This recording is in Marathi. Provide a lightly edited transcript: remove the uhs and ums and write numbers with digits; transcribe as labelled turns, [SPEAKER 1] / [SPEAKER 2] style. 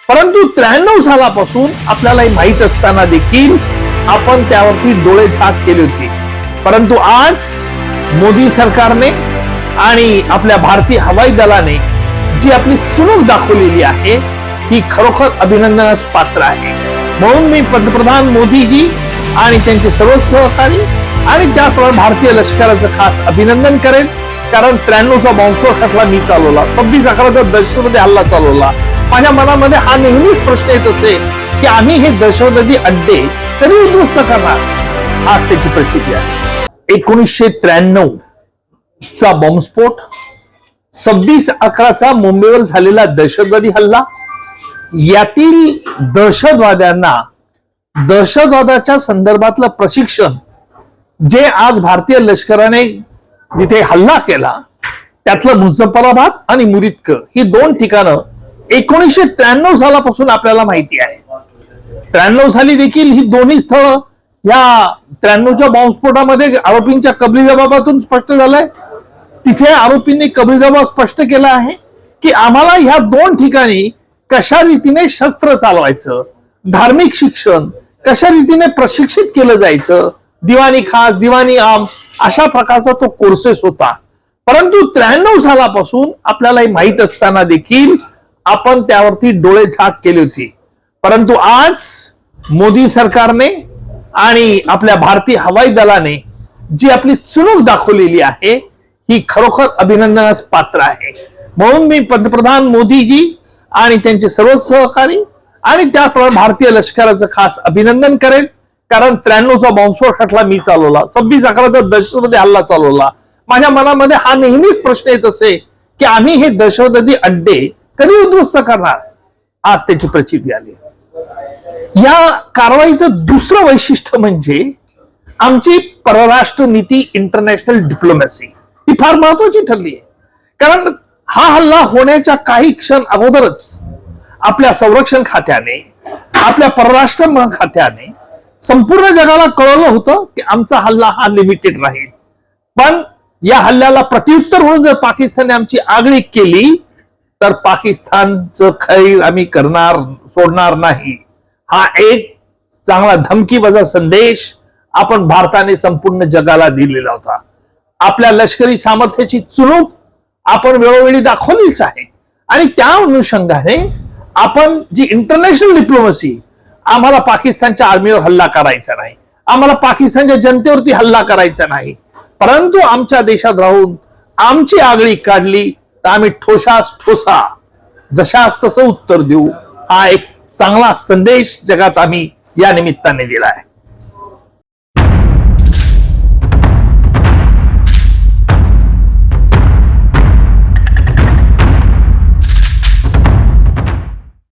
[SPEAKER 1] परंतु 93 सालापासून आपल्याला माहित असताना देखील आपण त्यावरती डोळे झाक केले होते. परंतु आज मोदी सरकारने आणि आपल्या भारतीय हवाई दलाने जी आपली चुणूक दाखवलेली आहे ही खरोखर अभिनंदनास पात्र आहे. म्हणून मी पंतप्रधान मोदीजी आणि त्यांचे सर्व सहकारी आणि त्याचप्रमाणे भारतीय लष्कराचं खास अभिनंदन करेन. कारण 93चा बॉम्बस्फोट खटला मी चालवला, 26/11चा दहशतवादी हल्ला चालवला. माझ्या मनामध्ये हा नेहमीच प्रश्न येत असे की आम्ही हे दहशतवादी अड्डे कधी उद्ध्वस्त करणार. आज त्याची प्रचिती आहे. 1993 चा बॉम्बस्फोट, 26/11चा मुंबईवर झालेला दहशतवादी हल्ला, यातील दहशतवाद्यांना दहशतवादाच्या संदर्भातलं प्रशिक्षण जे आज भारतीय लष्कराने जिथे हल्ला केला त्यातलं मुझफ्फराबाद आणि मुरिदक ही दोन ठिकाणं 1993 सालापासून आपल्याला माहिती आहे. 93 साली देखील ही दोन्ही स्थळं या 93च्या बॉम्बस्फोटामध्ये आरोपींच्या कबलीजबाबातून स्पष्ट झालंय. तिथे आरोपींनी कबलीजबाब स्पष्ट केला आहे की आम्हाला ह्या दोन ठिकाणी कशा रीतीने शस्त्र चालवायचं, धार्मिक शिक्षण कशा रीतीने प्रशिक्षित केलं जायचं, दिवाणी खास, दिवाणी आम अशा प्रकारचा तो कोर्सेस होता. परंतु 93 सालापासून आपल्याला माहित असताना देखील आपण त्यावरती डोळे झाक केले होते. परंतु आज मोदी सरकारने आणि आपल्या भारतीय हवाई दलाने जी आपली चुणूक दाखवलेली आहे ही खरोखर अभिनंदनास पात्र आहे. म्हणून मी पंतप्रधान मोदीजी आणि त्यांचे सर्व सहकारी आणि त्याचप्रमाणे भारतीय लष्कराचं खास अभिनंदन करेन. कारण 93चा बॉम्बस्फोट खटला मी चालवला, 26/11चा दहशतवादी हल्ला चालवला. माझ्या मनामध्ये हा नेहमीच प्रश्न येत असे की आम्ही हे दहशतवादी अड्डे कधी उद्ध्वस्त करणार. आज त्याची प्रचिती आली. या कारवाईचं दुसरं वैशिष्ट्य म्हणजे आमची परराष्ट्र नीती, इंटरनॅशनल डिप्लोमॅसी ही फार महत्वाची ठरली आहे. कारण हा हल्ला होण्याच्या काही क्षण अगोदरच आपल्या संरक्षण खात्याने, आपल्या परराष्ट्र खात्याने संपूर्ण जगाला कळवलं होतं की आमचा हल्ला हा लिमिटेड राहील. पण या हल्ल्याला प्रत्युत्तर म्हणून जर पाकिस्तानने आमची आगळीक केली तर पाकिस्तानचं खैर आम्ही सोडणार नाही. हा एक चांगला धमकीवजा संदेश आपण भारताने संपूर्ण जगाला दिलेला होता. आपल्या लष्करी सामर्थ्याची चुणूक आपण वेळोवेळी दाखवलीच आहे आणि त्या अनुषंगाने आपण जी इंटरनॅशनल डिप्लोमसी, आम्हाला पाकिस्तानच्या आर्मीवर हल्ला करायचा नाही, आम्हाला पाकिस्तानच्या जनतेवरती हल्ला करायचा नाही, परंतु आमच्या देशात राहून आमची आगळी काढली तर आम्ही ठोसास ठोसा जशास तसं उत्तर देऊ. हा एक चांगला संदेश जगात आम्ही या निमित्ताने दिला आहे.